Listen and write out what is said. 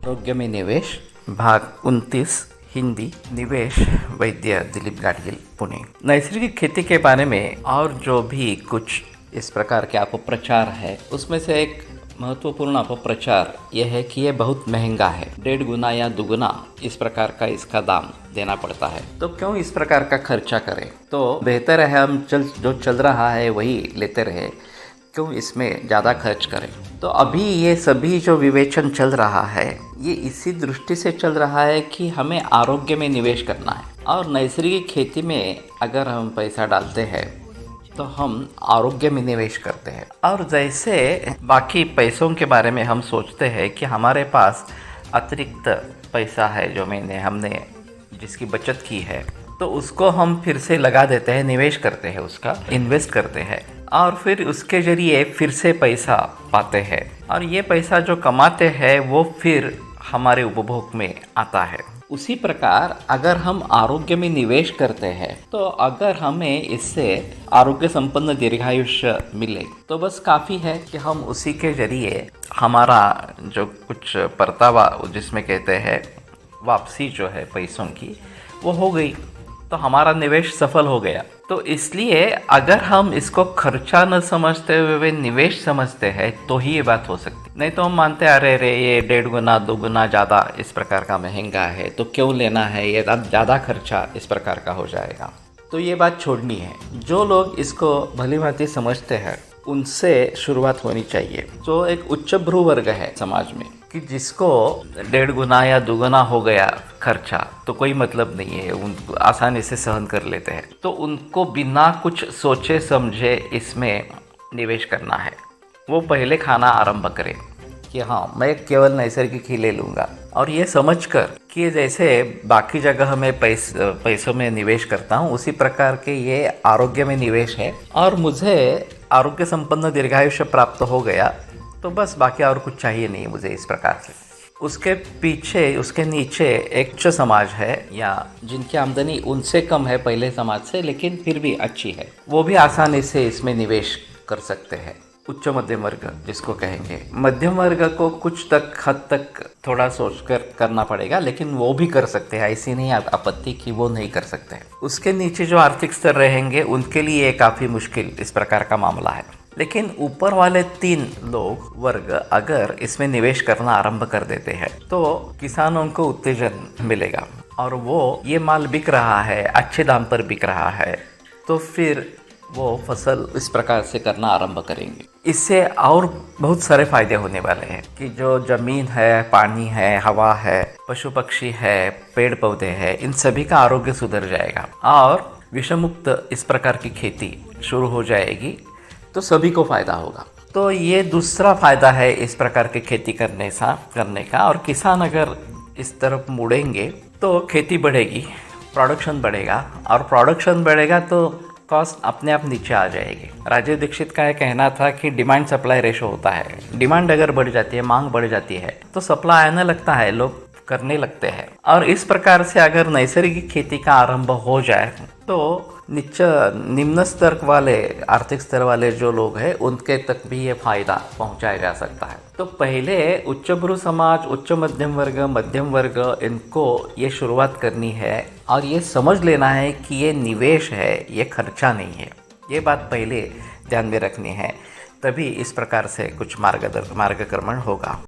आरोग्य में निवेश भाग 29 हिंदी निवेश वैद्य दिलीप गाडगिल पुणे। नैसर्गिक खेती के बारे में और जो भी कुछ इस प्रकार के अपप्रचार है उसमें से एक महत्वपूर्ण अपप्रचार यह है कि ये बहुत महंगा है, 1.5 गुना या दुगुना इस प्रकार का इसका दाम देना पड़ता है। तो क्यों इस प्रकार का खर्चा करें, तो बेहतर है हम जो चल रहा है वही लेते रहे, क्यों इसमें ज़्यादा खर्च करें। तो अभी ये सभी जो विवेचन चल रहा है ये इसी दृष्टि से चल रहा है कि हमें आरोग्य में निवेश करना है, और नैसर्गिक खेती में अगर हम पैसा डालते हैं तो हम आरोग्य में निवेश करते हैं। और जैसे बाकी पैसों के बारे में हम सोचते हैं कि हमारे पास अतिरिक्त पैसा है जो हमने जिसकी बचत की है, तो उसको हम फिर से लगा देते हैं, निवेश करते हैं, उसका इन्वेस्ट करते हैं और फिर उसके ज़रिए फिर से पैसा पाते हैं, और ये पैसा जो कमाते हैं वो फिर हमारे उपभोग में आता है। उसी प्रकार अगर हम आरोग्य में निवेश करते हैं तो अगर हमें इससे आरोग्य संपन्न दीर्घायुष्य मिले तो बस काफ़ी है कि हम उसी के ज़रिए हमारा जो कुछ परतावा जिसमें कहते हैं वापसी जो है पैसों की वो हो गई, तो हमारा निवेश सफल हो गया। तो इसलिए अगर हम इसको खर्चा न समझते हुए निवेश समझते हैं तो ही ये बात हो सकती, नहीं तो हम मानते अरे रे ये 1.5 गुना 2 गुना ज़्यादा इस प्रकार का महंगा है तो क्यों लेना है, ये ज़्यादा खर्चा इस प्रकार का हो जाएगा। तो ये बात छोड़नी है। जो लोग इसको भली भांति समझते हैं उनसे शुरुआत होनी चाहिए। जो एक उच्च भ्रू वर्ग है समाज में कि जिसको 1.5 गुना या दुगुना हो गया खर्चा तो कोई मतलब नहीं है, उन आसानी से सहन कर लेते हैं, तो उनको बिना कुछ सोचे समझे इसमें निवेश करना है। वो पहले खाना आरंभ करें कि हाँ मैं केवल नैसर्गिक ही ले लूँगा, और ये समझकर कि जैसे बाकी जगह मैं पैसों में निवेश करता हूँ उसी प्रकार के ये आरोग्य में निवेश है, और मुझे आरोग्य संपन्न दीर्घायुष्य प्राप्त हो गया तो बस बाकी और कुछ चाहिए नहीं मुझे इस प्रकार से। उसके पीछे उसके नीचे एक उच्च समाज है या जिनकी आमदनी उनसे कम है पहले समाज से लेकिन फिर भी अच्छी है, वो भी आसानी से इसमें निवेश कर सकते हैं। उच्च मध्यम वर्ग जिसको कहेंगे, मध्यम वर्ग को कुछ हद तक थोड़ा सोचकर करना पड़ेगा, लेकिन वो भी कर सकते हैं, ऐसी नहीं आपत्ति कि वो नहीं कर सकते। उसके नीचे जो आर्थिक स्तर रहेंगे उनके लिए काफ़ी मुश्किल इस प्रकार का मामला है। लेकिन ऊपर वाले 3 वर्ग अगर इसमें निवेश करना आरंभ कर देते हैं तो किसानों को उत्तेजन मिलेगा, और वो ये माल बिक रहा है, अच्छे दाम पर बिक रहा है, तो फिर वो फसल इस प्रकार से करना आरंभ करेंगे। इससे और बहुत सारे फायदे होने वाले हैं कि जो ज़मीन है, पानी है, हवा है, पशु पक्षी है, पेड़ पौधे हैं, इन सभी का आरोग्य सुधर जाएगा और विषमुक्त इस प्रकार की खेती शुरू हो जाएगी, तो सभी को फ़ायदा होगा। तो ये दूसरा फ़ायदा है इस प्रकार की खेती करने का। और किसान अगर इस तरफ मुड़ेंगे तो खेती बढ़ेगी, प्रोडक्शन बढ़ेगा, और प्रोडक्शन बढ़ेगा तो कॉस्ट अपने आप नीचे आ जाएगी। राजीव दीक्षित का यह कहना था कि डिमांड सप्लाई रेशो होता है, डिमांड अगर बढ़ जाती है, मांग बढ़ जाती है तो सप्लाई आने लगता है, लोग करने लगते हैं। और इस प्रकार से अगर नैसर्गिक खेती का आरंभ हो जाए तो निम्न स्तर वाले आर्थिक स्तर वाले जो लोग हैं उनके तक भी ये फायदा पहुंचाया जा सकता है। तो पहले उच्च भ्रू समाज, उच्च मध्यम वर्ग इनको ये शुरुआत करनी है और ये समझ लेना है कि ये निवेश है, ये खर्चा नहीं है। ये बात पहले ध्यान में रखनी है, तभी इस प्रकार से कुछ मार्गक्रमण होगा।